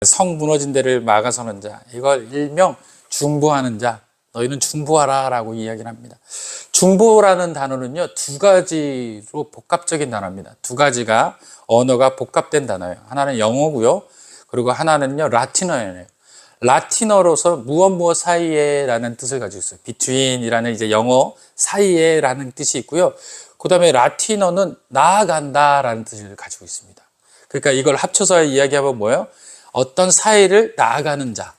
성 무너진 데를 막아서는 자, 이걸 일명 중보하는 자, 너희는 중보하라 라고 이야기를 합니다. 중보라는 단어는요, 두 가지로 복합적인 단어입니다. 두 가지가 언어가 복합된 단어예요. 하나는 영어고요, 그리고 하나는요 라틴어예요. 라틴어로서 무엇 사이에 라는 뜻을 가지고 있어요. between이라는 이제 영어 사이에 라는 뜻이 있고요, 그 다음에 라틴어는 나아간다 라는 뜻을 가지고 있습니다. 그러니까 이걸 합쳐서 이야기하면 뭐예요? 어떤 사이를 나아가는 자,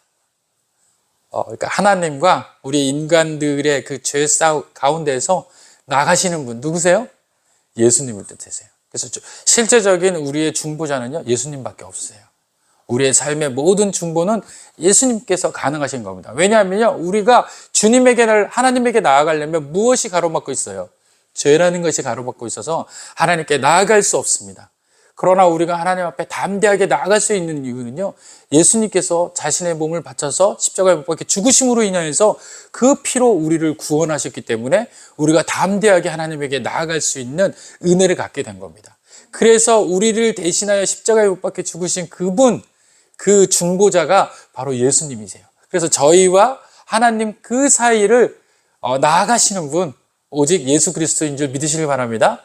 그러니까 하나님과 우리 인간들의 그 죄 가운데에서 나가시는 분 누구세요? 예수님을 뜻하세요. 그래서 실제적인 우리의 중보자는요, 예수님밖에 없어요. 우리의 삶의 모든 중보는 예수님께서 가능하신 겁니다. 왜냐하면요, 우리가 하나님에게 나아가려면 무엇이 가로막고 있어요? 죄라는 것이 가로막고 있어서 하나님께 나아갈 수 없습니다. 그러나 우리가 하나님 앞에 담대하게 나아갈 수 있는 이유는요, 예수님께서 자신의 몸을 바쳐서 십자가에 못 박혀 죽으심으로 인하여서 그 피로 우리를 구원하셨기 때문에 우리가 담대하게 하나님에게 나아갈 수 있는 은혜를 갖게 된 겁니다. 그래서 우리를 대신하여 십자가에 못 박혀 죽으신 그분, 그 중보자가 바로 예수님이세요. 그래서 저희와 하나님 그 사이를 나아가시는 분, 오직 예수 그리스도인 줄 믿으시길 바랍니다.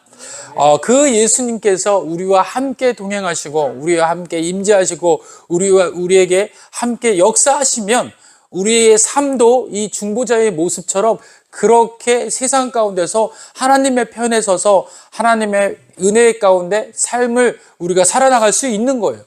그 예수님께서 우리와 함께 동행하시고 우리와 함께 임재하시고 우리에게 함께 역사하시면 우리의 삶도 이 중보자의 모습처럼 그렇게 세상 가운데서 하나님의 편에 서서 하나님의 은혜 가운데 삶을 우리가 살아나갈 수 있는 거예요.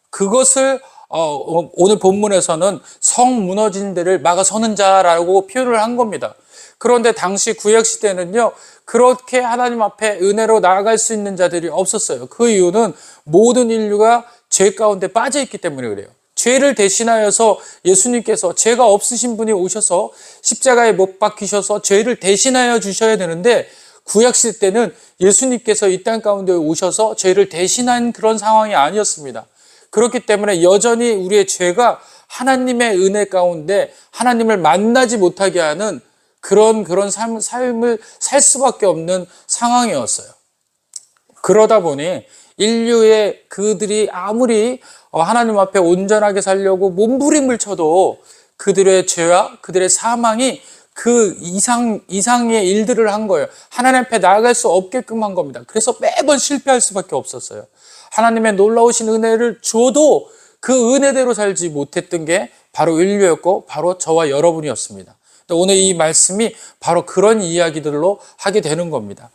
그것을 오늘 본문에서는 성 무너진 데를 막아서는 자라고 표현을 한 겁니다. 그런데 당시 구약시대는요, 그렇게 하나님 앞에 은혜로 나아갈 수 있는 자들이 없었어요. 그 이유는 모든 인류가 죄 가운데 빠져 있기 때문에 그래요. 죄를 대신하여서 예수님께서 죄가 없으신 분이 오셔서 십자가에 못 박히셔서 죄를 대신하여 주셔야 되는데, 구약시대 때는 예수님께서 이 땅 가운데 오셔서 죄를 대신한 그런 상황이 아니었습니다. 그렇기 때문에 여전히 우리의 죄가 하나님의 은혜 가운데 하나님을 만나지 못하게 하는 그런 삶을 살 수밖에 없는 상황이었어요. 그러다 보니 인류의 그들이 아무리 하나님 앞에 온전하게 살려고 몸부림을 쳐도 그들의 죄와 그들의 사망이 그 이상의 일들을 한 거예요. 하나님 앞에 나아갈 수 없게끔 한 겁니다. 그래서 매번 실패할 수밖에 없었어요. 하나님의 놀라우신 은혜를 줘도 그 은혜대로 살지 못했던 게 바로 인류였고 바로 저와 여러분이었습니다. 오늘 이 말씀이 바로 그런 이야기들로 하게 되는 겁니다.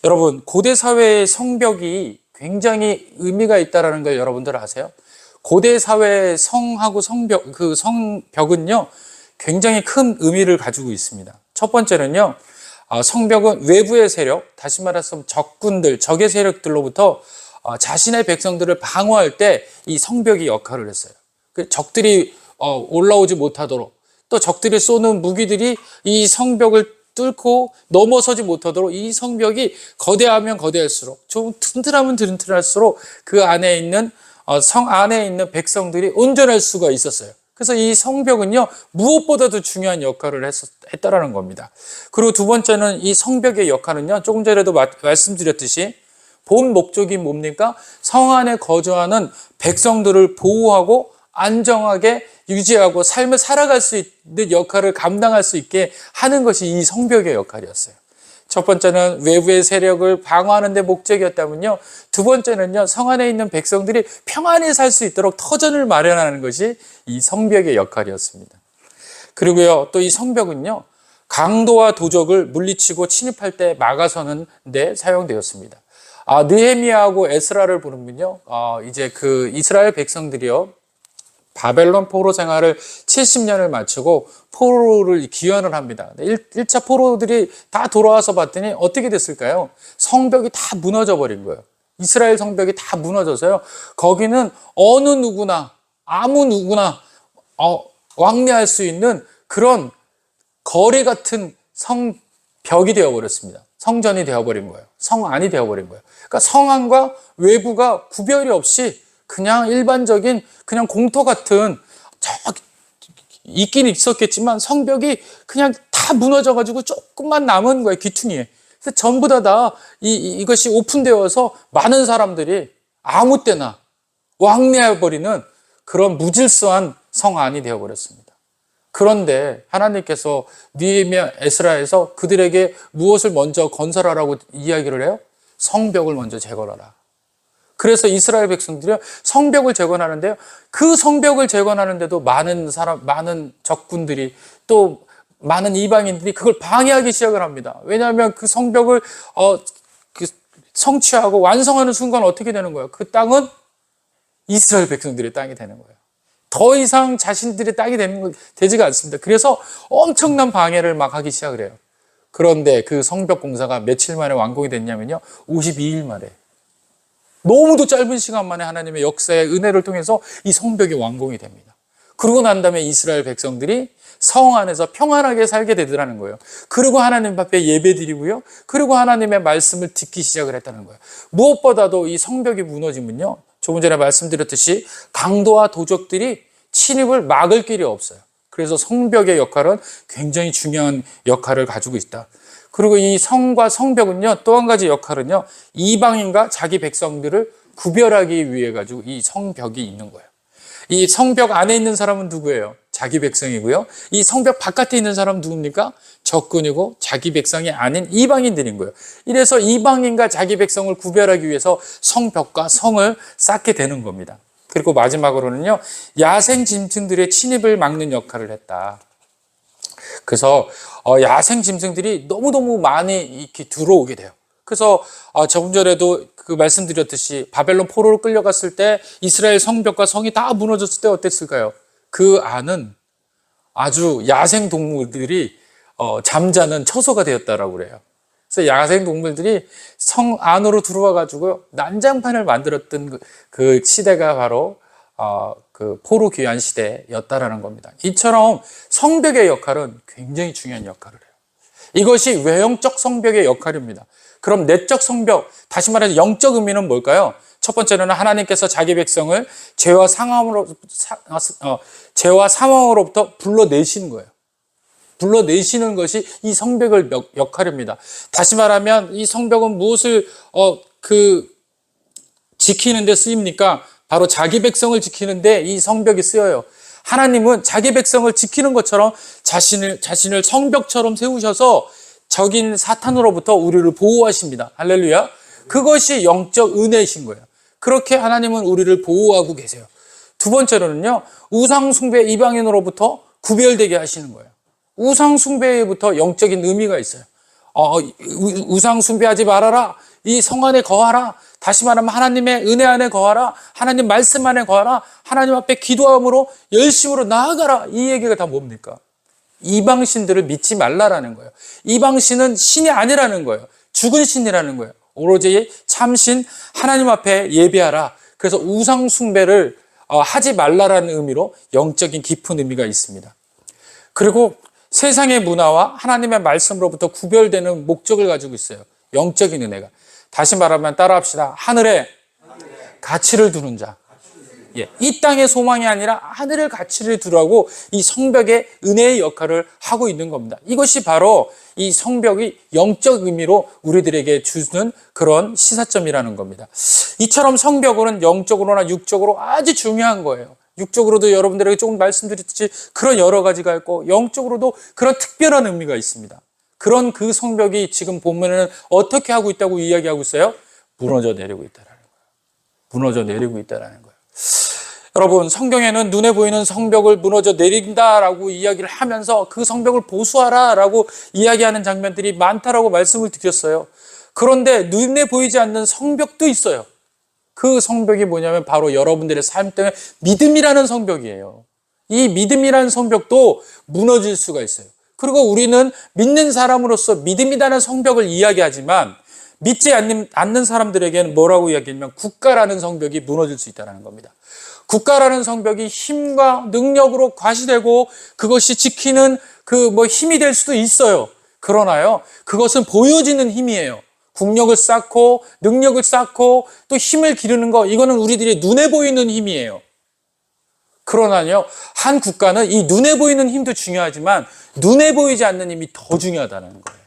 여러분, 고대 사회의 성벽이 굉장히 의미가 있다는 걸 여러분들 아세요? 고대 사회의 성하고 성벽은요, 굉장히 큰 의미를 가지고 있습니다. 첫 번째는요, 성벽은 외부의 세력, 다시 말해서 적군들, 적의 세력들로부터 자신의 백성들을 방어할 때 이 성벽이 역할을 했어요. 적들이 올라오지 못하도록, 또 적들이 쏘는 무기들이 이 성벽을 뚫고 넘어서지 못하도록 이 성벽이 거대하면 거대할수록, 좀 튼튼하면 튼튼할수록 그 안에 있는 성 안에 있는 백성들이 온전할 수가 있었어요. 그래서 이 성벽은요, 무엇보다도 중요한 역할을 했다라는 겁니다. 그리고 두 번째는 이 성벽의 역할은요, 조금 전에도 말씀드렸듯이 본 목적이 뭡니까? 성 안에 거주하는 백성들을 보호하고 안정하게 유지하고 삶을 살아갈 수 있는 역할을 감당할 수 있게 하는 것이 이 성벽의 역할이었어요. 첫 번째는 외부의 세력을 방어하는 데 목적이었다면요, 두 번째는요, 성 안에 있는 백성들이 평안히 살 수 있도록 터전을 마련하는 것이 이 성벽의 역할이었습니다. 그리고요, 또 이 성벽은요, 강도와 도적을 물리치고 침입할 때 막아서는 데 사용되었습니다. 느헤미야하고 에스라를 부르면요, 이제 그 이스라엘 백성들이요, 바벨론 포로 생활을 70년을 마치고 포로를 귀환을 합니다. 1차 포로들이 다 돌아와서 봤더니 어떻게 됐을까요? 성벽이 다 무너져 버린 거예요. 이스라엘 성벽이 다 무너져서요, 거기는 어느 누구나, 아무 누구나 왕래할 수 있는 그런 거리 같은 성벽이 되어버렸습니다. 성전이 되어버린 거예요. 성안이 되어버린 거예요. 그러니까 성안과 외부가 구별이 없이 그냥 일반적인 그냥 공터 같은, 있긴 있었겠지만 성벽이 그냥 다 무너져가지고 조금만 남은 거예요, 귀퉁이에. 그래서 전부 다 이것이 오픈되어서 많은 사람들이 아무 때나 왕래해버리는 그런 무질서한 성 안이 되어버렸습니다. 그런데 하나님께서 느헤미야, 에스라에서 그들에게 무엇을 먼저 건설하라고 이야기를 해요? 성벽을 먼저 재건하라. 그래서 이스라엘 백성들이 성벽을 재건하는데요. 그 성벽을 재건하는데도 많은 적군들이 또 많은 이방인들이 그걸 방해하기 시작을 합니다. 왜냐하면 그 성벽을 성취하고 완성하는 순간 어떻게 되는 거예요? 그 땅은 이스라엘 백성들의 땅이 되는 거예요. 더 이상 자신들의 땅이 되지가 않습니다. 그래서 엄청난 방해를 막 하기 시작을 해요. 그런데 그 성벽 공사가 며칠 만에 완공이 됐냐면요. 52일 만에. 너무도 짧은 시간 만에 하나님의 역사의 은혜를 통해서 이 성벽이 완공이 됩니다. 그러고 난 다음에 이스라엘 백성들이 성 안에서 평안하게 살게 되더라는 거예요. 그리고 하나님 앞에 예배드리고요. 그리고 하나님의 말씀을 듣기 시작을 했다는 거예요. 무엇보다도 이 성벽이 무너지면요. 조금 전에 말씀드렸듯이 강도와 도적들이 침입을 막을 길이 없어요. 그래서 성벽의 역할은 굉장히 중요한 역할을 가지고 있다. 그리고 이 성과 성벽은요, 또 한 가지 역할은요, 이방인과 자기 백성들을 구별하기 위해 가지고 이 성벽이 있는 거예요. 이 성벽 안에 있는 사람은 누구예요? 자기 백성이고요. 이 성벽 바깥에 있는 사람은 누굽니까? 적군이고 자기 백성이 아닌 이방인들인 거예요. 이래서 이방인과 자기 백성을 구별하기 위해서 성벽과 성을 쌓게 되는 겁니다. 그리고 마지막으로는요, 야생 짐승들의 침입을 막는 역할을 했다. 그래서 야생 짐승들이 너무너무 많이 이렇게 들어오게 돼요. 그래서 조금 전에도 그 말씀드렸듯이 바벨론 포로로 끌려갔을 때 이스라엘 성벽과 성이 다 무너졌을 때 어땠을까요? 그 안은 아주 야생 동물들이 잠자는 처소가 되었다라고 그래요. 그래서 야생 동물들이 성 안으로 들어와 가지고 난장판을 만들었던 그 시대가 바로 그 포로 귀환 시대였다라는 겁니다. 이처럼 성벽의 역할은 굉장히 중요한 역할을 해요. 이것이 외형적 성벽의 역할입니다. 그럼 내적 성벽, 다시 말해서 영적 의미는 뭘까요? 첫 번째는 하나님께서 자기 백성을 죄와 사망으로부터 불러내시는 거예요. 불러내시는 것이 이 성벽의 역할입니다. 다시 말하면 이 성벽은 무엇을 지키는 데 쓰입니까? 바로 자기 백성을 지키는데 이 성벽이 쓰여요. 하나님은 자기 백성을 지키는 것처럼 자신을 성벽처럼 세우셔서 적인 사탄으로부터 우리를 보호하십니다. 할렐루야. 그것이 영적 은혜이신 거예요. 그렇게 하나님은 우리를 보호하고 계세요. 두 번째로는요, 우상숭배 이방인으로부터 구별되게 하시는 거예요. 우상숭배부터 영적인 의미가 있어요. 우상숭배하지 말아라. 이 성 안에 거하라. 다시 말하면 하나님의 은혜 안에 거하라. 하나님 말씀 안에 거하라. 하나님 앞에 기도함으로 열심으로 나아가라. 이 얘기가 다 뭡니까? 이방신들을 믿지 말라라는 거예요. 이방신은 신이 아니라는 거예요. 죽은 신이라는 거예요. 오로지 참신 하나님 앞에 예배하라. 그래서 우상숭배를 하지 말라라는 의미로 영적인 깊은 의미가 있습니다. 그리고 세상의 문화와 하나님의 말씀으로부터 구별되는 목적을 가지고 있어요. 영적인 은혜가. 다시 말하면 따라합시다. 하늘에 가치를 두는 자. 이 땅의 소망이 아니라 하늘의 가치를 두라고 이 성벽의 은혜의 역할을 하고 있는 겁니다. 이것이 바로 이 성벽이 영적 의미로 우리들에게 주는 그런 시사점이라는 겁니다. 이처럼 성벽은 영적으로나 육적으로 아주 중요한 거예요. 육적으로도 여러분들에게 조금 말씀드렸듯이 그런 여러 가지가 있고 영적으로도 그런 특별한 의미가 있습니다. 그런 그 성벽이 지금 보면은 어떻게 하고 있다고 이야기하고 있어요? 무너져 내리고 있다라는 거예요. 무너져 내리고 있다라는 거예요. 여러분, 성경에는 눈에 보이는 성벽을 무너져 내린다라고 이야기를 하면서 그 성벽을 보수하라라고 이야기하는 장면들이 많다라고 말씀을 드렸어요. 그런데 눈에 보이지 않는 성벽도 있어요. 그 성벽이 뭐냐면 바로 여러분들의 삶 때문에 믿음이라는 성벽이에요. 이 믿음이라는 성벽도 무너질 수가 있어요. 그리고 우리는 믿는 사람으로서 믿음이라는 성벽을 이야기하지만 믿지 않는 사람들에게는 뭐라고 이야기하냐면 국가라는 성벽이 무너질 수 있다는 겁니다. 국가라는 성벽이 힘과 능력으로 과시되고 그것이 지키는 힘이 될 수도 있어요. 그러나요, 그것은 보여지는 힘이에요. 국력을 쌓고 능력을 쌓고 또 힘을 기르는 거, 이거는 우리들의 눈에 보이는 힘이에요. 그러나요, 한 국가는 이 눈에 보이는 힘도 중요하지만 눈에 보이지 않는 힘이 더 중요하다는 거예요.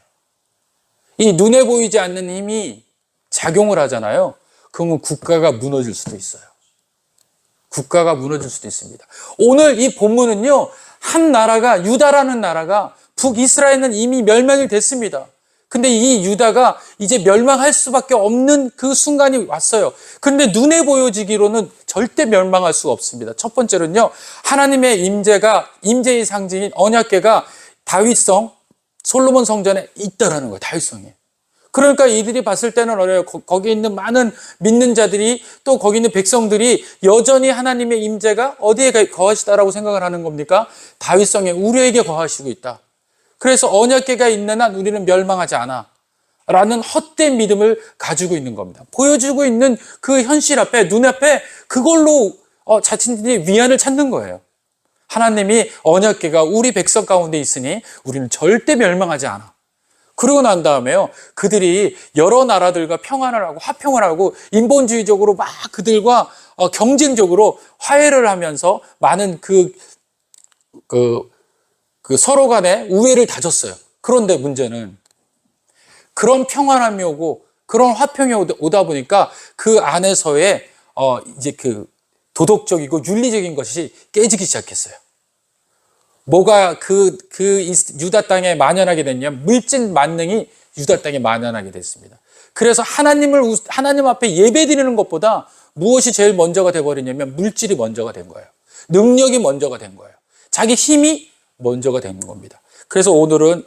이 눈에 보이지 않는 힘이 작용을 하잖아요. 그러면 국가가 무너질 수도 있어요. 국가가 무너질 수도 있습니다. 오늘 이 본문은요, 한 나라가, 유다라는 나라가 북이스라엘은 이미 멸망이 됐습니다. 근데 이 유다가 이제 멸망할 수밖에 없는 그 순간이 왔어요. 근데 눈에 보여지기로는 절대 멸망할 수가 없습니다. 첫 번째로는요, 하나님의 임재의 상징인 언약궤가 다윗성, 솔로몬 성전에 있다라는 거예요. 다윗성에. 그러니까 이들이 봤을 때는 어려요. 거기 있는 많은 믿는 자들이, 또 거기 있는 백성들이 여전히 하나님의 임재가 어디에 거하시다라고 생각을 하는 겁니까? 다윗성에, 우리에게 거하시고 있다. 그래서 언약궤가 있는 한 우리는 멸망하지 않아 라는 헛된 믿음을 가지고 있는 겁니다. 보여주고 있는 그 현실 앞에, 눈앞에 그걸로 자신들이 위안을 찾는 거예요. 하나님이 언약궤가 우리 백성 가운데 있으니 우리는 절대 멸망하지 않아. 그러고 난 다음에요, 그들이 여러 나라들과 평안을 하고 화평을 하고 인본주의적으로 막 그들과 경쟁적으로 화해를 하면서 많은 그 서로 간에 우애를 다졌어요. 그런데 문제는 그런 평안함이 오고 그런 화평이 오다 보니까 그 안에서의 이제 그 도덕적이고 윤리적인 것이 깨지기 시작했어요. 뭐가 유다 땅에 만연하게 됐냐면 물질 만능이 유다 땅에 만연하게 됐습니다. 그래서 하나님 앞에 예배드리는 것보다 무엇이 제일 먼저가 돼버리냐면 물질이 먼저가 된 거예요. 능력이 먼저가 된 거예요. 자기 힘이 먼저가 되는 겁니다. 그래서 오늘은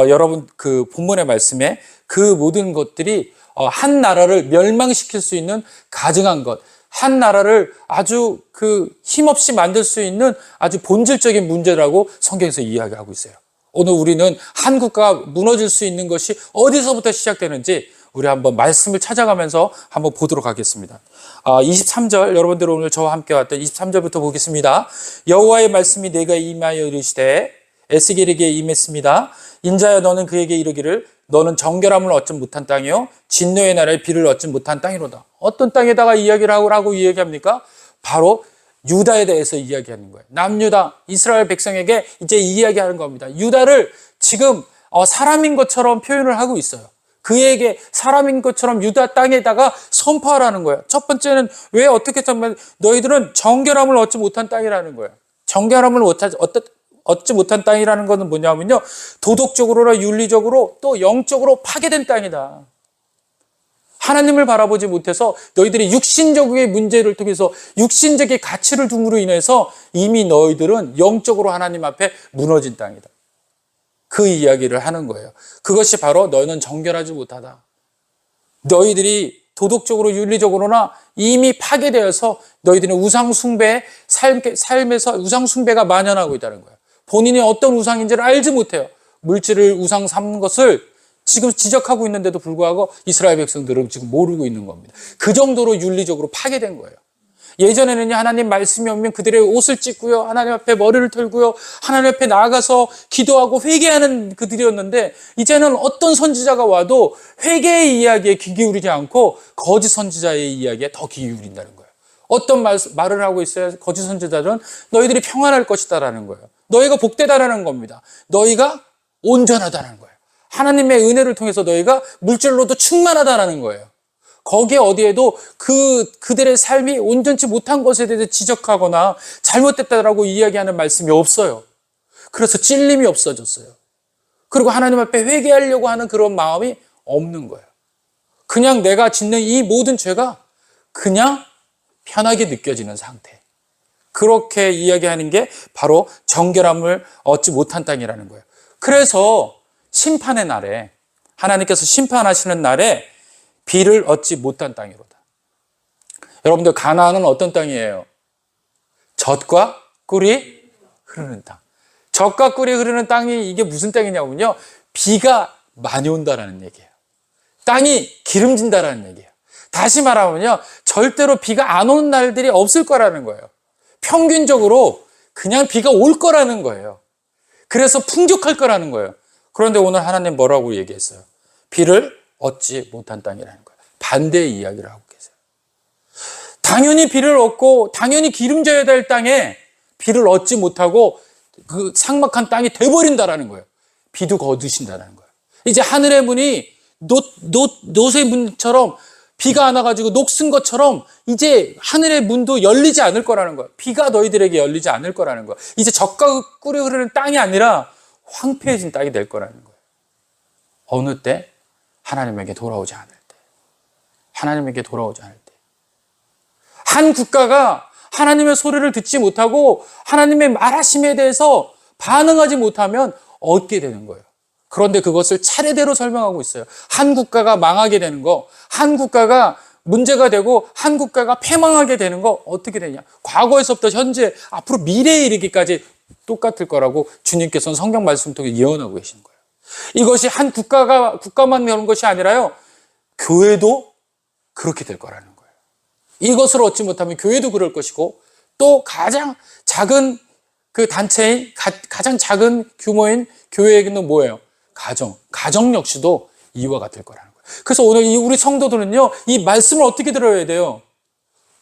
여러분 그 본문의 말씀에 그 모든 것들이 한 나라를 멸망시킬 수 있는 가증한 것, 한 나라를 아주 힘없이 만들 수 있는 아주 본질적인 문제라고 성경에서 이야기하고 있어요. 오늘 우리는 한 국가가 무너질 수 있는 것이 어디서부터 시작되는지 우리 한번 말씀을 찾아가면서 한번 보도록 하겠습니다. 23절, 여러분들 오늘 저와 함께 왔던 23절부터 보겠습니다. 여호와의 말씀이 내가 임하여 이르시되 에스겔에게 임했습니다. 인자여 너는 그에게 이르기를 너는 정결함을 얻지 못한 땅이요 진노의 날에 비를 얻지 못한 땅이로다. 어떤 땅에다가 이야기를 하고 이야기합니까? 바로 유다에 대해서 이야기하는 거예요. 남유다, 이스라엘 백성에게 이제 이야기하는 겁니다. 유다를 지금 사람인 것처럼 표현을 하고 있어요. 그에게 사람인 것처럼 유다 땅에다가 선포하라는 거예요. 첫 번째는 왜 어떻게 하면 너희들은 정결함을 얻지 못한 땅이라는 거예요. 정결함을 얻지 못한 땅이라는 것은 뭐냐면요, 도덕적으로나 윤리적으로 또 영적으로 파괴된 땅이다. 하나님을 바라보지 못해서 너희들이 육신적의 문제를 통해서 육신적인 가치를 둠으로 인해서 이미 너희들은 영적으로 하나님 앞에 무너진 땅이다. 그 이야기를 하는 거예요. 그것이 바로 너희는 정결하지 못하다. 너희들이 도덕적으로 윤리적으로나 이미 파괴되어서 너희들은 우상숭배, 삶에서 우상숭배가 만연하고 있다는 거예요. 본인이 어떤 우상인지를 알지 못해요. 물질을 우상 삼는 것을 지금 지적하고 있는데도 불구하고 이스라엘 백성들은 지금 모르고 있는 겁니다. 그 정도로 윤리적으로 파괴된 거예요. 예전에는 하나님 말씀이 오면 그들의 옷을 찢고요, 하나님 앞에 머리를 털고요, 하나님 앞에 나아가서 기도하고 회개하는 그들이었는데, 이제는 어떤 선지자가 와도 회개의 이야기에 귀 기울이지 않고 거짓 선지자의 이야기에 더 귀 기울인다는 거예요. 어떤 말을 하고 있어요? 거짓 선지자들은 너희들이 평안할 것이다라는 거예요. 너희가 복되다라는 겁니다. 너희가 온전하다는 거예요. 하나님의 은혜를 통해서 너희가 물질로도 충만하다라는 거예요. 거기에 어디에도 그들의 삶이 온전치 못한 것에 대해서 지적하거나 잘못됐다라고 이야기하는 말씀이 없어요. 그래서 찔림이 없어졌어요. 그리고 하나님 앞에 회개하려고 하는 그런 마음이 없는 거예요. 그냥 내가 짓는 이 모든 죄가 그냥 편하게 느껴지는 상태. 그렇게 이야기하는 게 바로 정결함을 얻지 못한 땅이라는 거예요. 그래서 심판의 날에, 하나님께서 심판하시는 날에 비를 얻지 못한 땅이로다. 여러분들, 가나안은 어떤 땅이에요? 젖과 꿀이 흐르는 땅. 젖과 꿀이 흐르는 땅이 이게 무슨 땅이냐면요, 비가 많이 온다라는 얘기예요. 땅이 기름진다라는 얘기예요. 다시 말하면요, 절대로 비가 안 오는 날들이 없을 거라는 거예요. 평균적으로 그냥 비가 올 거라는 거예요. 그래서 풍족할 거라는 거예요. 그런데 오늘 하나님 뭐라고 얘기했어요? 비를 얻지 못한 땅이라는 거예요. 반대의 이야기를 하고 계세요. 당연히 비를 얻고 당연히 기름져야 될 땅에 비를 얻지 못하고 그 삭막한 땅이 돼버린다라는 거예요. 비도 거두신다는 거예요. 이제 하늘의 문이 노새 문처럼 비가 안 와가지고 녹슨 것처럼 이제 하늘의 문도 열리지 않을 거라는 거예요. 비가 너희들에게 열리지 않을 거라는 거예요. 이제 젖과 꿀이 흐르는 땅이 아니라 황폐해진 땅이 될 거라는 거예요. 어느 때? 하나님에게 돌아오지 않을 때. 하나님에게 돌아오지 않을 때. 한 국가가 하나님의 소리를 듣지 못하고 하나님의 말하심에 대해서 반응하지 못하면 얻게 되는 거예요. 그런데 그것을 차례대로 설명하고 있어요. 한 국가가 망하게 되는 거, 한 국가가 문제가 되고 한 국가가 패망하게 되는 거 어떻게 되냐. 과거에서부터 현재, 앞으로 미래에 이르기까지 똑같을 거라고 주님께서는 성경 말씀 통해 예언하고 계시는 거예요. 이것이 한 국가만 그런 것이 아니라요, 교회도 그렇게 될 거라는 거예요. 이것을 얻지 못하면 교회도 그럴 것이고, 또 가장 작은 그 단체인, 가장 작은 규모인 교회에게는 뭐예요? 가정 역시도 이와 같을 거라는 거예요. 그래서 오늘 우리 성도들은요, 이 말씀을 어떻게 들어야 돼요?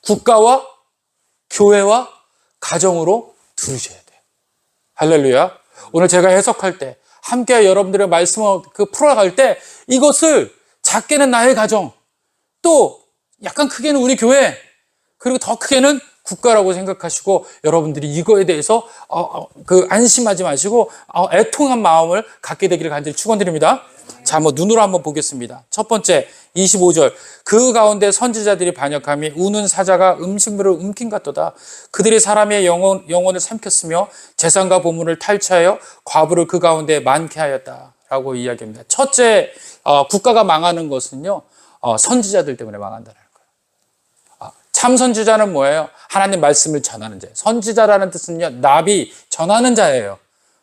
국가와 교회와 가정으로 들으셔야 돼요. 할렐루야. 오늘 제가 해석할 때, 함께 여러분들의 말씀을 풀어갈 때, 이것을 작게는 나의 가정, 또 약간 크게는 우리 교회, 그리고 더 크게는 국가라고 생각하시고, 여러분들이 이거에 대해서 안심하지 마시고 애통한 마음을 갖게 되기를 간절히 축원드립니다. 자, 눈으로 한번 보겠습니다. 첫 번째 25절, 그 가운데 선지자들이 반역함이 우는 사자가 음식물을 움킨 같도다. 그들이 사람의 영혼을 삼켰으며 재산과 보물을 탈취하여 과부를 그 가운데 많게 하였다라고 이야기합니다. 첫째, 국가가 망하는 것은요, 선지자들 때문에 망한다는 거예요. 참 선지자는 뭐예요? 하나님 말씀을 전하는 자예요. 선지자라는 뜻은요, 나비, 전하는 자예요.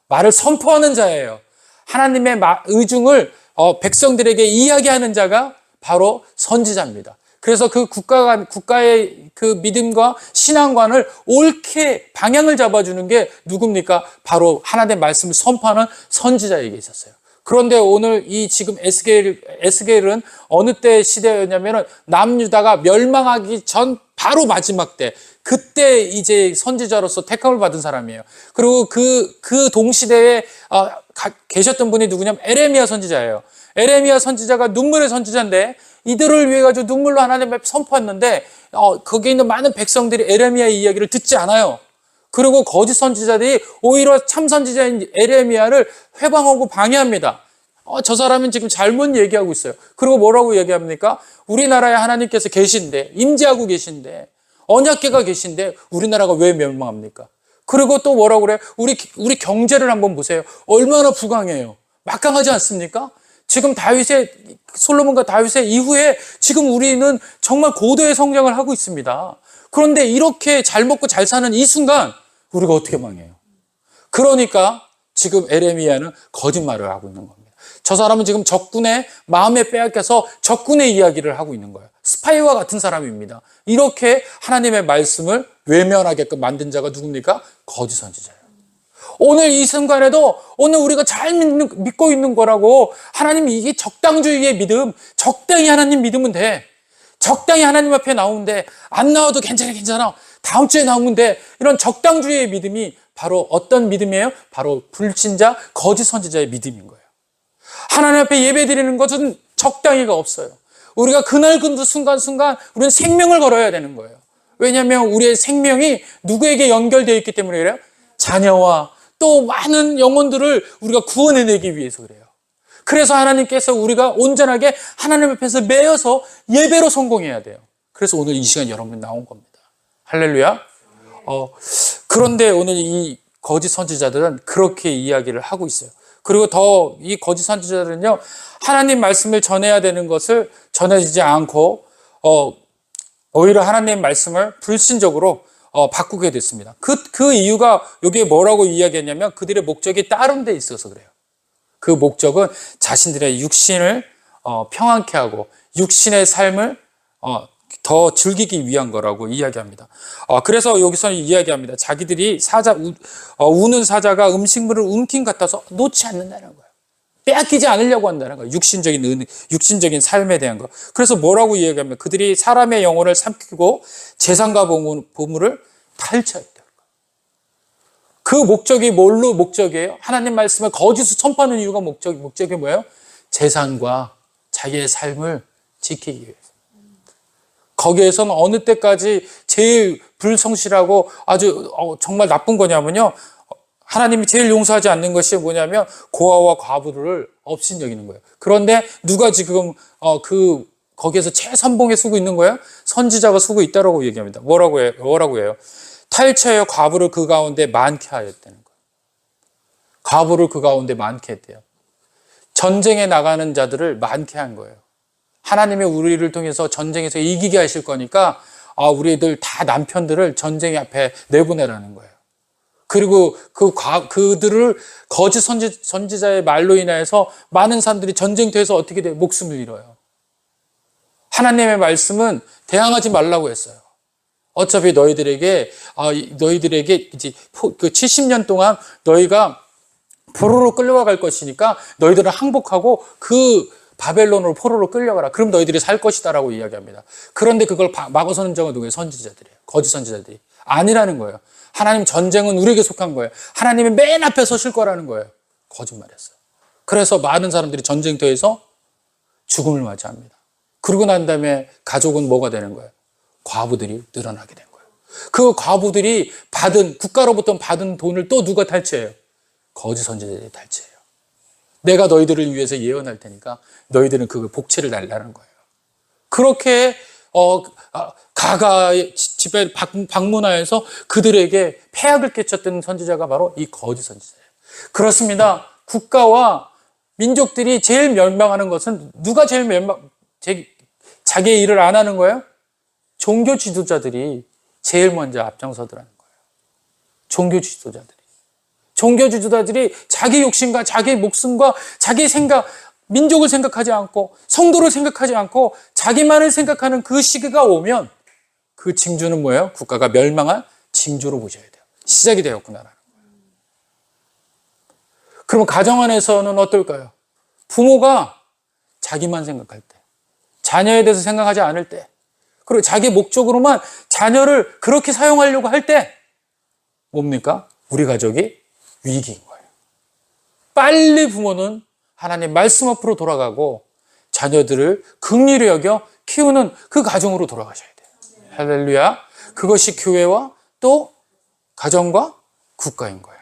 말을 선포하는 자예요. 하나님의 의중을 백성들에게 이야기하는 자가 바로 선지자입니다. 그래서 그 국가의 그 믿음과 신앙관을 옳게 방향을 잡아주는 게 누굽니까? 바로 하나님의 말씀을 선포하는 선지자에게 있었어요. 그런데 오늘 이 지금 에스겔은 어느 때 시대였냐면은 남유다가 멸망하기 전 바로 마지막 때, 그때 이제 선지자로서 택함을 받은 사람이에요. 그리고 그 동시대에 계셨던 분이 누구냐면 에레미야 선지자예요. 에레미야 선지자가 눈물의 선지자인데, 이들을 위해 가지고 눈물로 하나님의 선포했는데, 거기에 있는 많은 백성들이 에레미야의 이야기를 듣지 않아요. 그리고 거짓 선지자들이 오히려 참 선지자인 에레미야를 회방하고 방해합니다. 저 사람은 지금 잘못 얘기하고 있어요. 그리고 뭐라고 얘기합니까? 우리나라에 하나님께서 계신데, 임재하고 계신데, 언약궤가 계신데 우리나라가 왜 멸망합니까? 그리고 또 뭐라고 그래요? 우리 경제를 한번 보세요. 얼마나 부강해요. 막강하지 않습니까? 지금 솔로몬과 다윗의 이후에 지금 우리는 정말 고도의 성장을 하고 있습니다. 그런데 이렇게 잘 먹고 잘 사는 이 순간 우리가 어떻게 망해요? 그러니까 지금 에레미야는 거짓말을 하고 있는 겁니다. 저 사람은 지금 적군의 마음에 빼앗겨서 적군의 이야기를 하고 있는 거예요. 스파이와 같은 사람입니다. 이렇게 하나님의 말씀을 외면하게끔 만든 자가 누굽니까? 거짓 선지자예요. 오늘 이 순간에도 오늘 우리가 잘 믿고 있는 거라고, 하나님이 이게 적당주의의 믿음, 적당히 하나님 믿으면 돼. 적당히 하나님 앞에 나오는데, 안 나와도 괜찮아. 다음 주에 나오면 돼. 이런 적당주의의 믿음이 바로 어떤 믿음이에요? 바로 불신자, 거짓 선지자의 믿음인 거예요. 하나님 앞에 예배 드리는 것은 적당히가 없어요. 우리가 그날 그 순간순간 우리는 생명을 걸어야 되는 거예요. 왜냐하면 우리의 생명이 누구에게 연결되어 있기 때문에 그래요? 자녀와 또 많은 영혼들을 우리가 구원해내기 위해서 그래요. 그래서 하나님께서 우리가 온전하게 하나님 앞에서 매여서 예배로 성공해야 돼요. 그래서 오늘 이 시간 여러분 나온 겁니다. 할렐루야. 그런데 오늘 이 거짓 선지자들은 그렇게 이야기를 하고 있어요. 그리고 더 이 거짓 선지자들은요, 하나님 말씀을 전해야 되는 것을 전해지지 않고 오히려 하나님 말씀을 불신적으로 바꾸게 됐습니다. 그 이유가 여기에 뭐라고 이야기했냐면, 그들의 목적이 다른 데 있어서 그래요. 그 목적은 자신들의 육신을 평안케 하고 육신의 삶을 더 즐기기 위한 거라고 이야기합니다. 그래서 여기서는 이야기합니다. 자기들이 우는 사자가 음식물을 움킨 같아서 놓지 않는다는 거예요. 빼앗기지 않으려고 한다는 거예요. 육신적인 삶에 대한 거. 그래서 뭐라고 이야기하면, 그들이 사람의 영혼을 삼키고 재산과 보물을 탈취했다. 그 목적이 뭘로 목적이에요? 하나님 말씀을 거짓으로 선포하는 이유가 목적이 뭐예요? 재산과 자기의 삶을 지키기 위해서. 거기에서는 어느 때까지 제일 불성실하고 아주 정말 나쁜 거냐면요. 하나님이 제일 용서하지 않는 것이 뭐냐면 고아와 과부를 업신여기는 거예요. 그런데 누가 지금 거기에서 최선봉에 서고 있는 거예요? 선지자가 서고 있다라고 얘기합니다. 뭐라고 해요? 탈취하여 과부를 그 가운데 많게 하였다는 거예요. 과부를 그 가운데 많게 했대요. 전쟁에 나가는 자들을 많게 한 거예요. 하나님이 우리를 통해서 전쟁에서 이기게 하실 거니까 우리들 다 남편들을 전쟁 앞에 내보내라는 거예요. 그리고 그들을 거짓 선지자의 말로 인하여서 많은 사람들이 전쟁터에서 어떻게 돼요? 목숨을 잃어요. 하나님의 말씀은 대항하지 말라고 했어요. 어차피 너희들에게 이제 그 70년 동안 너희가 포로로 끌려갈 것이니까 너희들은 항복하고 그 바벨론으로 포로로 끌려가라. 그럼 너희들이 살 것이다라고 이야기합니다. 그런데 그걸 막아서는 자가 누구예요? 선지자들이에요. 거짓 선지자들이. 아니라는 거예요. 하나님 전쟁은 우리에게 속한 거예요. 하나님이 맨 앞에 서실 거라는 거예요. 거짓말했어요. 그래서 많은 사람들이 전쟁터에서 죽음을 맞이합니다. 그러고 난 다음에 가족은 뭐가 되는 거예요? 과부들이 늘어나게 된 거예요. 그 과부들이 국가로부터 받은 돈을 또 누가 탈취해요? 거짓 선지자들이 탈취해요. 내가 너희들을 위해서 예언할 테니까 너희들은 그 복채를 달라는 거예요. 그렇게 가가의 집에 방문하여서 그들에게 폐악을 끼쳤던 선지자가 바로 이 거짓 선지자예요. 그렇습니다. 국가와 민족들이 제일 멸망하는 것은 누가 제일 자기의 일을 안 하는 거예요? 종교 지도자들이 제일 먼저 앞장서더라는 거예요. 종교 지도자들이 자기 욕심과 자기 목숨과 자기 생각, 민족을 생각하지 않고 성도를 생각하지 않고 자기만을 생각하는 그 시기가 오면 그 징조는 뭐예요? 국가가 멸망한 징조로 보셔야 돼요. 시작이 되었구나라는 거예요. 그러면 가정 안에서는 어떨까요? 부모가 자기만 생각할 때, 자녀에 대해서 생각하지 않을 때, 그리고 자기 목적으로만 자녀를 그렇게 사용하려고 할 때 뭡니까? 우리 가족이 위기인 거예요. 빨리 부모는 하나님 말씀 앞으로 돌아가고 자녀들을 긍휼히 여겨 키우는 그 가정으로 돌아가셔야 돼요. 할렐루야. 그것이 교회와 또 가정과 국가인 거예요.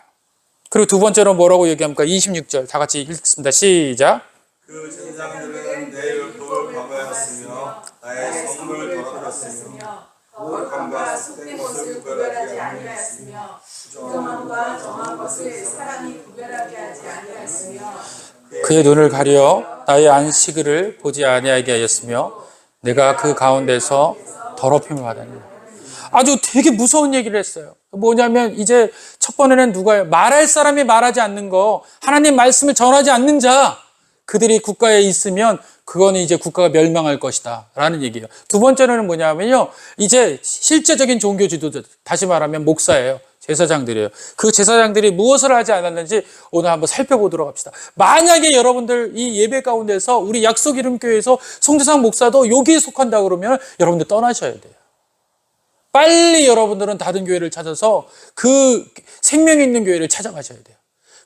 그리고 두 번째로 뭐라고 얘기합니까? 26절 다 같이 읽습니다. 시작. 그 제사장들은 내 율법을 범하였으며 나의 성물을 더럽혔으며 거룩함과 속된 것을 구별하지 아니하였으며 부정함과 정한 것을 사람이 구별하게 하지 아니하였으며 그의 눈을 가려 나의 안식일을 보지 아니하게 하였으며 내가 그 가운데서 더럽힘을 받았느냐. 아주 되게 무서운 얘기를 했어요. 뭐냐면 이제 첫 번에는 누가요? 말할 사람이 말하지 않는 거, 하나님 말씀을 전하지 않는 자, 그들이 국가에 있으면 그거는 이제 국가가 멸망할 것이다 라는 얘기예요. 두 번째는 뭐냐면요, 이제 실제적인 종교 지도자, 다시 말하면 목사예요. 제사장들이에요. 그 제사장들이 무엇을 하지 않았는지 오늘 한번 살펴보도록 합시다. 만약에 여러분들 이 예배 가운데서 우리 약속 이름교회에서 송대상 목사도 여기에 속한다 그러면 여러분들 떠나셔야 돼요. 빨리 여러분들은 다른 교회를 찾아서 그 생명 있는 교회를 찾아가셔야 돼요.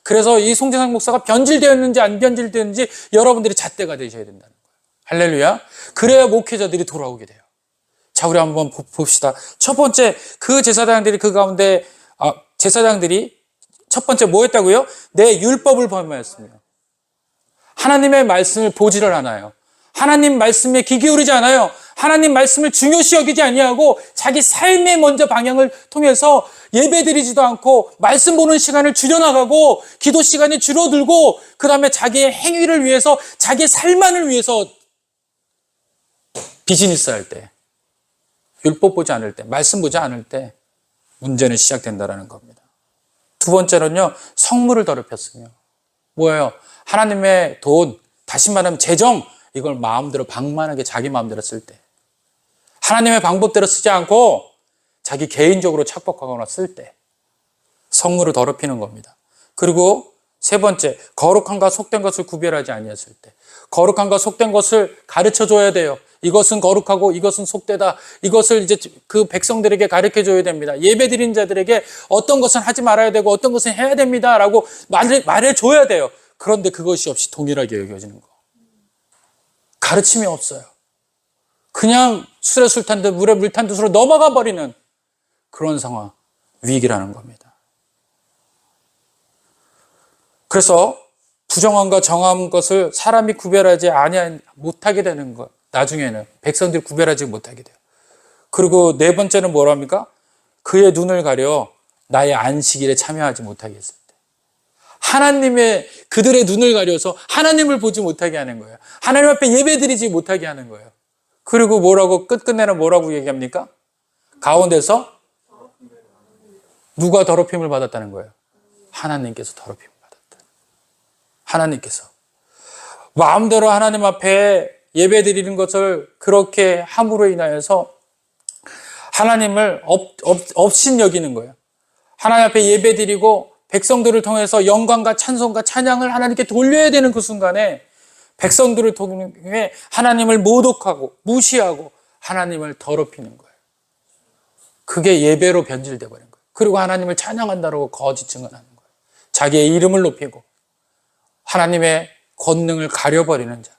그래서 이 송대상 목사가 변질되었는지 안 변질되었는지 여러분들이 잣대가 되셔야 된다는 거예요. 할렐루야. 그래야 목회자들이 돌아오게 돼요. 자, 우리 한번 봅시다. 첫 번째, 그 제사장들이 그 가운데 제사장들이 첫 번째 뭐 했다고요? 내 율법을 범하였으며 하나님의 말씀을 보지를 않아요. 하나님 말씀에 귀 기울이지 않아요. 하나님 말씀을 중요시 여기지 아니하고 자기 삶의 먼저 방향을 통해서 예배드리지도 않고 말씀 보는 시간을 줄여나가고 기도 시간이 줄어들고 그 다음에 자기의 행위를 위해서 자기의 삶만을 위해서 비즈니스 할 때, 율법 보지 않을 때, 말씀 보지 않을 때 문제는 시작된다는 겁니다. 두 번째는요, 성물을 더럽혔으며 뭐예요? 하나님의 돈, 다시 말하면 재정, 이걸 마음대로 방만하게 자기 마음대로 쓸 때, 하나님의 방법대로 쓰지 않고 자기 개인적으로 착복하거나 쓸 때 성물을 더럽히는 겁니다. 그리고 세 번째, 거룩함과 속된 것을 구별하지 아니했을 때, 거룩함과 속된 것을 가르쳐 줘야 돼요. 이것은 거룩하고 이것은 속되다. 이것을 이제 그 백성들에게 가르쳐 줘야 됩니다. 예배 드린 자들에게 어떤 것은 하지 말아야 되고 어떤 것은 해야 됩니다라고 말해 줘야 돼요. 그런데 그것이 없이 동일하게 여겨지는 거. 가르침이 없어요. 그냥 술에 술 탄 듯 물에 물 탄 듯으로 넘어가 버리는 그런 상황, 위기라는 겁니다. 그래서 부정함과 정함 것을 사람이 구별하지 못하게 되는 것. 나중에는 백성들이 구별하지 못하게 돼요. 그리고 네 번째는 뭐랍니까? 그의 눈을 가려 나의 안식일에 참여하지 못하게 했을 때. 하나님의 그들의 눈을 가려서 하나님을 보지 못하게 하는 거예요. 하나님 앞에 예배드리지 못하게 하는 거예요. 그리고 뭐라고 끝끝내는 뭐라고 얘기합니까? 가운데서 누가 더럽힘을 받았다는 거예요? 하나님께서 더럽힘을 받았다. 하나님께서 마음대로 하나님 앞에 예배드리는 것을 그렇게 함으로 인하여서 하나님을 업신 여기는 거예요. 하나님 앞에 예배드리고 백성들을 통해서 영광과 찬송과 찬양을 하나님께 돌려야 되는 그 순간에 백성들을 통해 하나님을 모독하고 무시하고 하나님을 더럽히는 거예요. 그게 예배로 변질되어 버린 거예요. 그리고 하나님을 찬양한다고 거짓 증언하는 거예요. 자기의 이름을 높이고 하나님의 권능을 가려버리는 자.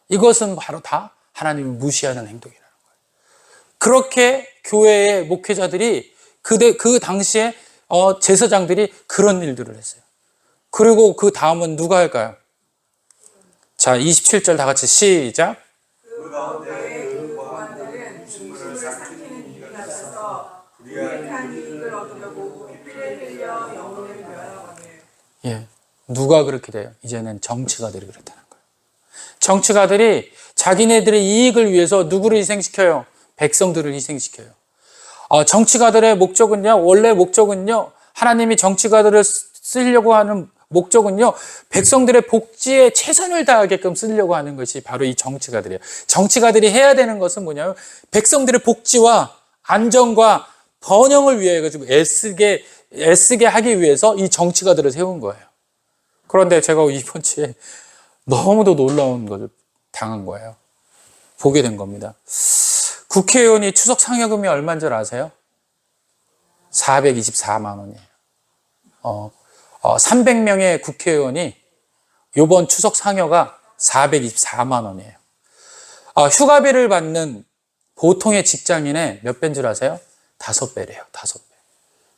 이것은 바로 다 하나님을 무시하는 행동이라는 거예요. 그렇게 교회의 목회자들이 그 당시에 제사장들이 그런 일들을 했어요. 그리고 그 다음은 누가 할까요? 자, 27절 다 같이 시작. 그 가운데 그 보관들은 중심을 삼키는 이가 있어서 불의한 이익을 얻으려고 피를 흘려 영혼을 멸하거늘. 예, 누가 그렇게 돼요? 이제는 정치가들이 그렇다는 거예요. 정치가들이 자기네들의 이익을 위해서 누구를 희생시켜요? 백성들을 희생시켜요. 정치가들의 목적은요, 원래 목적은요, 하나님이 정치가들을 쓰려고 하는 목적은요, 백성들의 복지에 최선을 다하게끔 쓰려고 하는 것이 바로 이 정치가들이에요. 정치가들이 해야 되는 것은 뭐냐면 백성들의 복지와 안정과 번영을 위해 가지고 애쓰게 하기 위해서 이 정치가들을 세운 거예요. 그런데 제가 이번 주에 너무도 놀라운 것을 당한 거예요. 보게 된 겁니다. 국회의원이 추석 상여금이 얼마인 줄 아세요? 424만 원이에요. 300명의 국회의원이 이번 추석 상여가 424만 원이에요. 휴가비를 받는 보통의 직장인의 몇 배인 줄 아세요? 5배래요. 5배.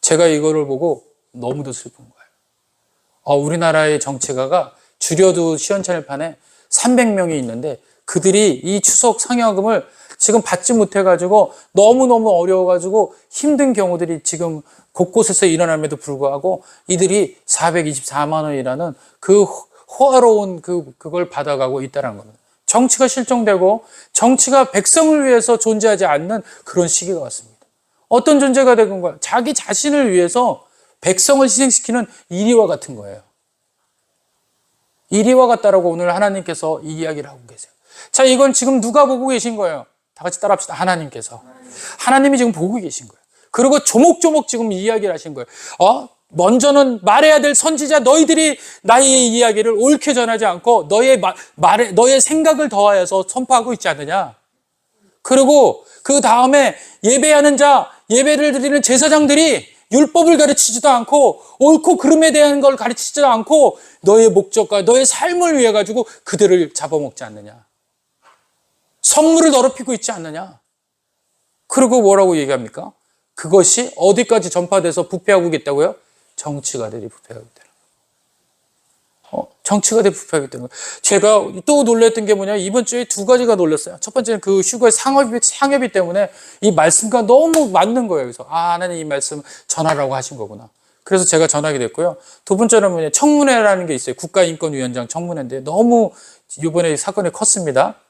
제가 이거를 보고 너무도 슬픈 거예요. 우리나라의 정치가가 줄여도 시원찮을판에 300명이 있는데 그들이 이 추석 상여금을 지금 받지 못해가지고 너무너무 어려워가지고 힘든 경우들이 지금 곳곳에서 일어남에도 불구하고 이들이 424만 원이라는 그 호화로운 그걸 받아가고 있다는 겁니다. 정치가 실종되고 정치가 백성을 위해서 존재하지 않는 그런 시기가 왔습니다. 어떤 존재가 된 건가요? 자기 자신을 위해서 백성을 희생시키는 이리와 같은 거예요. 이리와 같다라고 오늘 하나님께서 이 이야기를 하고 계세요. 자, 이건 지금 누가 보고 계신 거예요? 다 같이 따라합시다. 하나님께서. 하나님이 지금 보고 계신 거예요. 그리고 조목조목 지금 이야기를 하신 거예요. 먼저는 말해야 될 선지자 너희들이 나의 이야기를 옳게 전하지 않고 너의 생각을 더하여서 선포하고 있지 않느냐. 그리고 그 다음에 예배하는 자, 예배를 드리는 제사장들이 율법을 가르치지도 않고 옳고 그름에 대한 걸 가르치지도 않고 너의 목적과 너의 삶을 위해 가지고 그들을 잡아먹지 않느냐. 성물을 더럽히고 있지 않느냐. 그리고 뭐라고 얘기합니까? 그것이 어디까지 전파돼서 부패하고 있다고요? 정치가들이 부패하고 있다는 거예요. 정치가들이 부패하고 있다는 거예요. 제가 또 놀랐던 게 뭐냐, 이번 주에 두 가지가 놀랐어요. 첫 번째는 그 휴거의 상여비 때문에 이 말씀과 너무 맞는 거예요. 그래서 하나님 이 말씀 전하라고 하신 거구나. 그래서 제가 전하게 됐고요. 두 번째는 뭐냐, 청문회라는 게 있어요. 국가인권위원장 청문회인데 너무 이번에 사건이 컸습니다.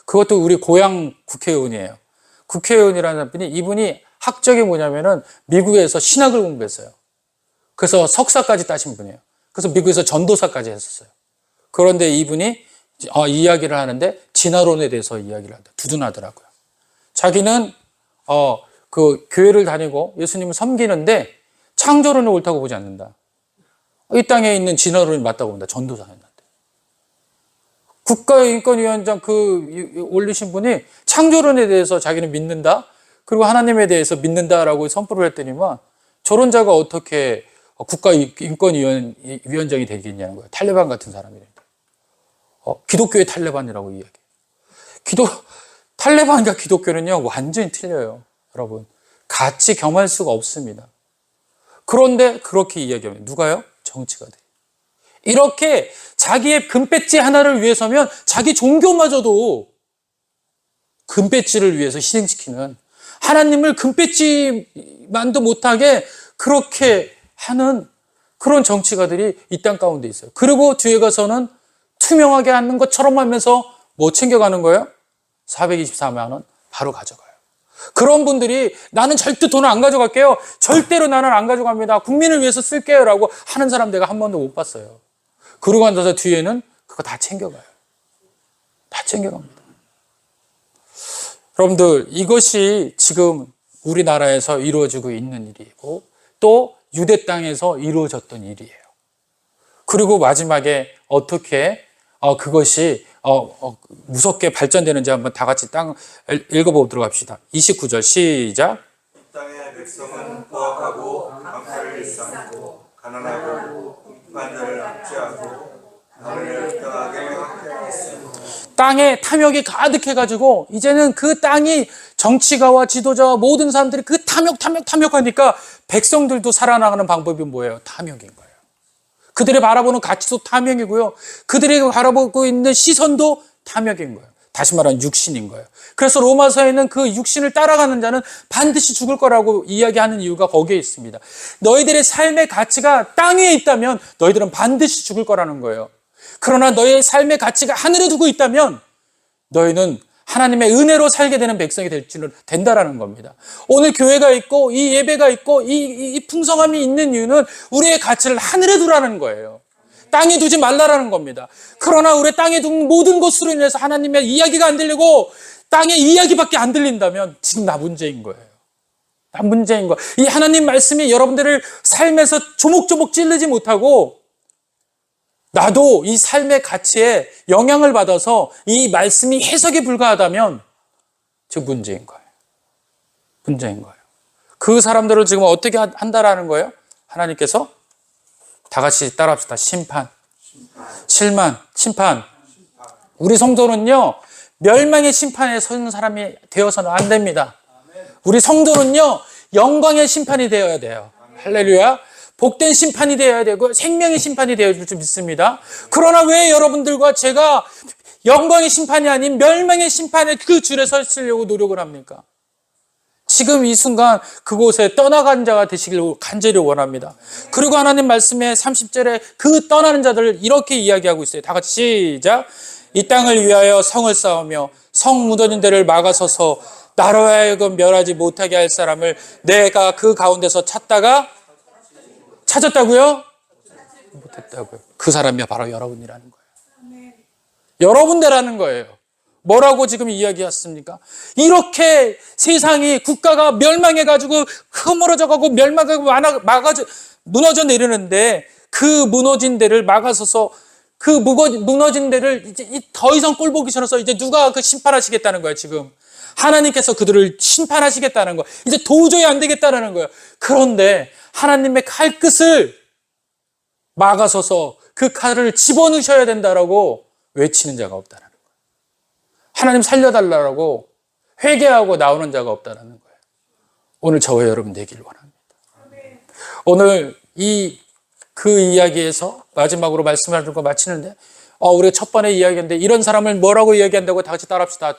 그것도 우리 고향 국회의원이에요. 국회의원이라는 분이, 이분이 학적이 뭐냐면은 미국에서 신학을 공부했어요. 그래서 석사까지 따신 분이에요. 그래서 미국에서 전도사까지 했었어요. 그런데 이분이 이야기를 하는데 진화론에 대해서 이야기를 한다. 두둔하더라고요. 자기는 그 교회를 다니고 예수님을 섬기는데 창조론이 옳다고 보지 않는다. 이 땅에 있는 진화론이 맞다고 본다. 전도사였는데. 국가인권위원장 올리신 분이 창조론에 대해서 자기는 믿는다. 그리고 하나님에 대해서 믿는다라고 선포를 했더니만 저런 자가 어떻게 국가인권위원장이 되겠냐는 거예요. 탈레반 같은 사람이래요. 기독교의 탈레반이라고 이야기해요. 탈레반과 기독교는요, 완전히 틀려요. 여러분. 같이 겸할 수가 없습니다. 그런데 그렇게 이야기합니다. 누가요? 정치가들이. 이렇게 자기의 금배지 하나를 위해서면 자기 종교마저도 금배지를 위해서 희생시키는, 하나님을 금배지만도 못하게 그렇게 하는 그런 정치가들이 이 땅 가운데 있어요. 그리고 뒤에 가서는 투명하게 하는 것처럼 하면서 뭐 챙겨가는 거예요? 424만 원 바로 가져가요. 그런 분들이 나는 절대 돈을 안 가져갈게요. 절대로 나는 안 가져갑니다. 국민을 위해서 쓸게요. 라고 하는 사람 내가 한 번도 못 봤어요. 그러고 나서 뒤에는 그거 다 챙겨가요. 다 챙겨갑니다. 여러분들, 이것이 지금 우리나라에서 이루어지고 있는 일이고 또 유대 땅에서 이루어졌던 일이에요. 그리고 마지막에 어떻게 그것이 무섭게 발전되는지 한번 다 같이 읽어보도록 합시다. 29절 시작. 땅의 백성은 포악하고 강탈을 일삼고 가난하고 이판자를 압제하고 하늘을 떠나게 했으므로 땅에 탐욕이 가득해가지고 이제는 그 땅이 정치가와 지도자와 모든 사람들이 그 탐욕하니까 백성들도 살아나가는 방법이 뭐예요? 탐욕인 거예요. 그들이 바라보는 가치도 탐욕이고요. 그들이 바라보고 있는 시선도 탐욕인 거예요. 다시 말하면 육신인 거예요. 그래서 로마서에는 그 육신을 따라가는 자는 반드시 죽을 거라고 이야기하는 이유가 거기에 있습니다. 너희들의 삶의 가치가 땅 위에 있다면 너희들은 반드시 죽을 거라는 거예요. 그러나 너희의 삶의 가치가 하늘에 두고 있다면 너희는 하나님의 은혜로 살게 되는 백성이 된다라는 겁니다. 오늘 교회가 있고 이 예배가 있고 이 풍성함이 있는 이유는 우리의 가치를 하늘에 두라는 거예요. 땅에 두지 말라라는 겁니다. 그러나 우리 땅에 둔 모든 것으로 인해서 하나님의 이야기가 안 들리고 땅의 이야기밖에 안 들린다면 지금 나 문제인 거예요. 나 문제인 거예요. 이 하나님 말씀이 여러분들을 삶에서 조목조목 찌르지 못하고 나도 이 삶의 가치에 영향을 받아서 이 말씀이 해석이 불가하다면 지금 문제인 거예요. 문제인 거예요. 그 사람들을 지금 어떻게 한다라는 거예요? 하나님께서 다 같이 따라합시다. 심판. 심판. 우리 성도는요, 멸망의 심판에 서는 사람이 되어서는 안 됩니다. 우리 성도는요, 영광의 심판이 되어야 돼요. 할렐루야. 복된 심판이 되어야 되고 생명의 심판이 되어야 줄 줄 믿습니다. 그러나 왜 여러분들과 제가 영광의 심판이 아닌 멸망의 심판의 그 줄에 서 있으려고 노력을 합니까? 지금 이 순간 그곳에 떠나간 자가 되시길 간절히 원합니다. 그리고 하나님 말씀에 30절에 그 떠나는 자들을 이렇게 이야기하고 있어요. 다 같이 시작. 이 땅을 위하여 성을 쌓으며 성 무너진 데를 막아서서 나로 하여금 멸하지 못하게 할 사람을 내가 그 가운데서 찾았다고요? 못했다고요. 그 사람이 바로 여러분이라는 거예요. 여러분들라는 거예요. 뭐라고 지금 이야기했습니까? 이렇게 세상이 국가가 멸망해가지고 허물어져가고 멸망하고 무너져 내리는데 그 무너진 데를 막아서서 그 무너진 데를 이제 더 이상 꼴 보기 싫어서 이제 누가 그 심판하시겠다는 거예요, 지금. 하나님께서 그들을 심판하시겠다는 거예요. 이제 도저히 안 되겠다는 거예요. 그런데 하나님의 칼끝을 막아서서 그 칼을 집어넣으셔야 된다라고 외치는 자가 없다는 거예요. 하나님 살려달라고 회개하고 나오는 자가 없다는 거예요. 오늘 저와 여러분 되길 원합니다. 오늘 그 이야기에서 마지막으로 말씀을 하고 마치는데 우리가 첫 번에 이야기했는데 이런 사람을 뭐라고 이야기한다고 다 같이 따라합시다.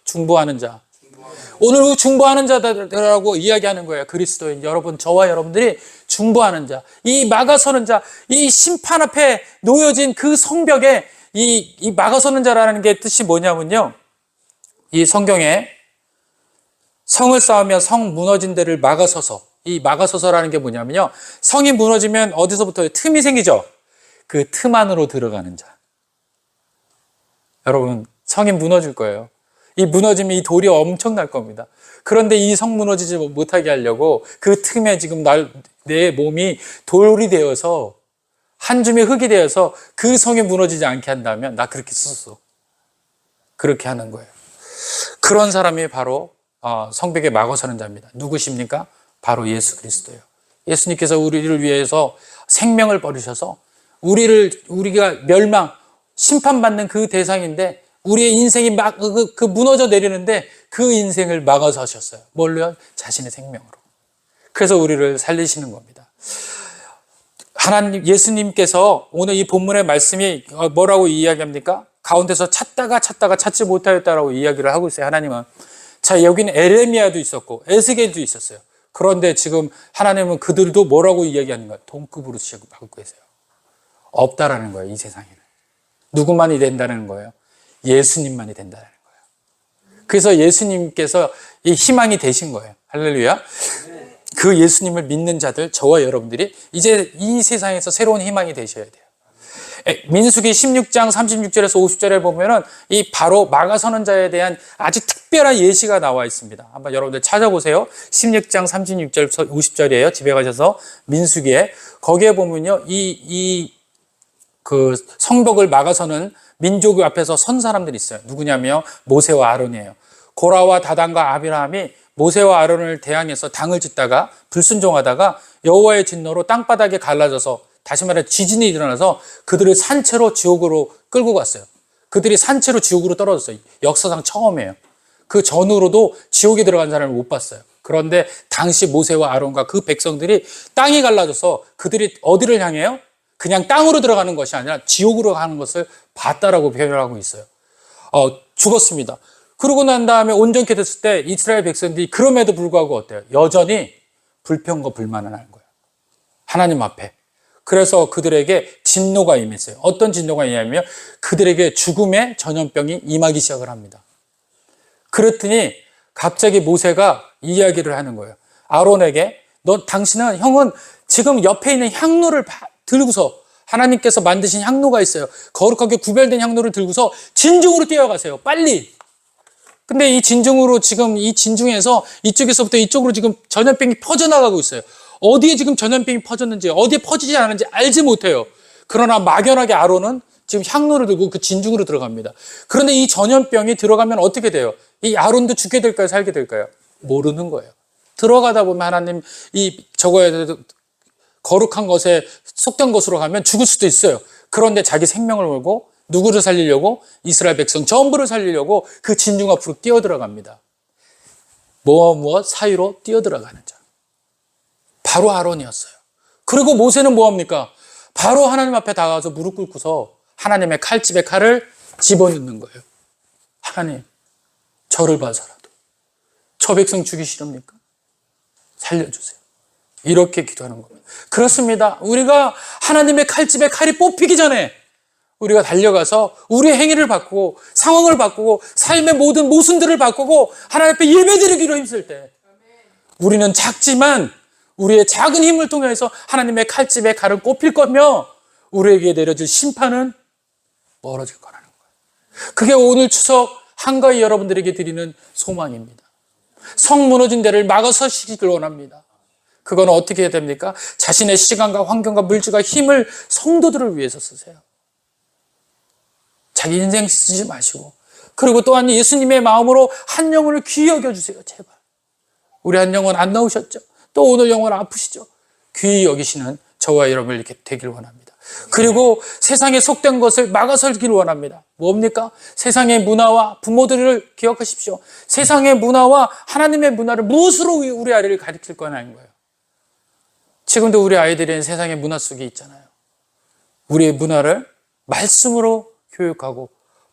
중보하는 자. 오늘 중보하는 자들이라고 이야기하는 거예요. 그리스도인 여러분, 저와 여러분들이 중보하는 자, 이 막아서는 자, 이 심판 앞에 놓여진 그 성벽에 이 막아서는 자라는 게 뜻이 뭐냐면요, 이 성경에 성을 쌓으며 성 무너진 데를 막아서서, 이 막아서서라는 게 뭐냐면요, 성이 무너지면 어디서부터 틈이 생기죠. 그 틈 안으로 들어가는 자. 여러분, 성이 무너질 거예요. 이 무너지면 이 돌이 엄청날 겁니다. 그런데 이 성 무너지지 못하게 하려고 그 틈에 지금 내 몸이 돌이 되어서 한 줌의 흙이 되어서 그 성이 무너지지 않게 한다면 나 그렇게 썼어. 그렇게 하는 거예요. 그런 사람이 바로 성벽에 막아서는 자입니다. 누구십니까? 바로 예수 그리스도예요. 예수님께서 우리를 위해서 생명을 버리셔서 우리가 심판받는 그 대상인데 우리의 인생이 막 무너져 내리는데 그 인생을 막아서 하셨어요. 뭘로요? 자신의 생명으로. 그래서 우리를 살리시는 겁니다. 하나님, 예수님께서 오늘 이 본문의 말씀이 뭐라고 이야기합니까? 가운데서 찾다가 찾지 못하였다라고 이야기를 하고 있어요. 하나님은. 자, 여기는 에레미야도 있었고 에스겔도 있었어요. 그런데 지금 하나님은 그들도 뭐라고 이야기하는 거예요? 동급으로 취급하고 계세요. 없다라는 거예요, 이 세상에는. 누구만이 된다는 거예요? 예수님만이 된다는 거예요. 그래서 예수님께서 이 희망이 되신 거예요. 할렐루야. 그 예수님을 믿는 자들, 저와 여러분들이 이제 이 세상에서 새로운 희망이 되셔야 돼요. 민수기 16장 36절에서 50절에 보면은 이 바로 막아서는 자에 대한 아주 특별한 예시가 나와 있습니다. 한번 여러분들 찾아보세요. 16장 36절 50절이에요. 집에 가셔서 민수기에 거기에 보면요, 그 성벽을 막아서는 민족 앞에서 선 사람들이 있어요. 누구냐면 모세와 아론이에요. 고라와 다단과 아비라함이 모세와 아론을 대항해서 당을 짓다가 불순종하다가 여호와의 진노로 땅바닥에 갈라져서, 다시 말해 지진이 일어나서 그들을 산채로 지옥으로 끌고 갔어요. 그들이 산채로 지옥으로 떨어졌어요. 역사상 처음이에요. 그 전후로도 지옥에 들어간 사람을 못 봤어요. 그런데 당시 모세와 아론과 그 백성들이 땅이 갈라져서 그들이 어디를 향해요? 그냥 땅으로 들어가는 것이 아니라 지옥으로 가는 것을 봤다라고 표현을 하고 있어요. 죽었습니다. 그러고 난 다음에 온전케 됐을 때 이스라엘 백성들이 그럼에도 불구하고 어때요? 여전히 불평과 불만을 하는 거예요. 하나님 앞에. 그래서 그들에게 진노가 임했어요. 어떤 진노가 임하냐면 그들에게 죽음의 전염병이 임하기 시작을 합니다. 그랬더니 갑자기 모세가 이야기를 하는 거예요. 아론에게, 형은 지금 옆에 있는 향로를 들고서, 하나님께서 만드신 향로가 있어요. 거룩하게 구별된 향로를 들고서 진중으로 뛰어가세요. 빨리. 근데 이 진중으로, 지금 이 진중에서 이쪽에서부터 이쪽으로 지금 전염병이 퍼져나가고 있어요. 어디에 지금 전염병이 퍼졌는지, 어디에 퍼지지 않은지 알지 못해요. 그러나 막연하게 아론은 지금 향로를 들고 그 진중으로 들어갑니다. 그런데 이 전염병이 들어가면 어떻게 돼요? 이 아론도 죽게 될까요? 살게 될까요? 모르는 거예요. 들어가다 보면 하나님 거룩한 것에 속된 것으로 가면 죽을 수도 있어요. 그런데 자기 생명을 걸고 누구를 살리려고? 이스라엘 백성 전부를 살리려고 그 진중 앞으로 뛰어들어갑니다. 무엇 사이로 뛰어들어가는 자. 바로 아론이었어요. 그리고 모세는 뭐합니까? 바로 하나님 앞에 다가가서 무릎 꿇고서 하나님의 칼집에 칼을 집어넣는 거예요. 하나님, 저를 봐서라도 저 백성 죽이시렵니까? 살려주세요. 이렇게 기도하는 겁니다. 그렇습니다. 우리가 하나님의 칼집에 칼이 뽑히기 전에 우리가 달려가서 우리의 행위를 바꾸고 상황을 바꾸고 삶의 모든 모순들을 바꾸고 하나님 앞에 예배드리기로 힘쓸 때 우리는 작지만 우리의 작은 힘을 통해서 하나님의 칼집에 칼을 꼽힐 거며 우리에게 내려질 심판은 멀어질 거라는 거예요. 그게 오늘 추석 한가위 여러분들에게 드리는 소망입니다. 성 무너진 데를 막아서시기를 원합니다. 그건 어떻게 해야 됩니까? 자신의 시간과 환경과 물질과 힘을 성도들을 위해서 쓰세요. 자기 인생 쓰지 마시고. 그리고 또한 예수님의 마음으로 한 영혼을 귀히 여겨주세요. 제발. 우리 한 영혼 안 나오셨죠? 또 오늘 영혼 아프시죠? 귀히 여기시는 저와 여러분을 이렇게 되길 원합니다. 그리고 세상에 속된 것을 막아설기를 원합니다. 뭡니까? 세상의 문화와 부모들을 기억하십시오. 세상의 문화와 하나님의 문화를 무엇으로 우리 아이를 가르칠 거냐는 거예요. 지금도 우리 아이들은 세상의 문화 속에 있잖아요. 우리의 문화를 말씀으로 교육하고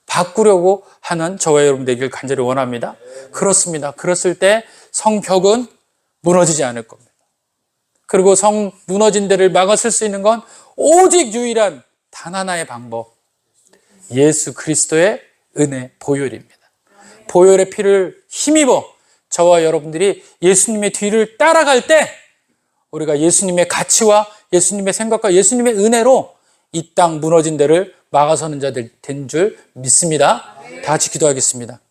바꾸려고 하는 저와 여러분 되길 간절히 원합니다. 그렇습니다. 그랬을 때 성벽은 무너지지 않을 겁니다. 그리고 성 무너진 데를 막아설 수 있는 건 오직 유일한 단 하나의 방법, 예수 그리스도의 은혜 보혈입니다. 보혈의 피를 힘입어 저와 여러분들이 예수님의 뒤를 따라갈 때 우리가 예수님의 가치와 예수님의 생각과 예수님의 은혜로 이 땅 무너진 데를 막아서는 자들 된 줄 믿습니다. 다 같이 기도하겠습니다.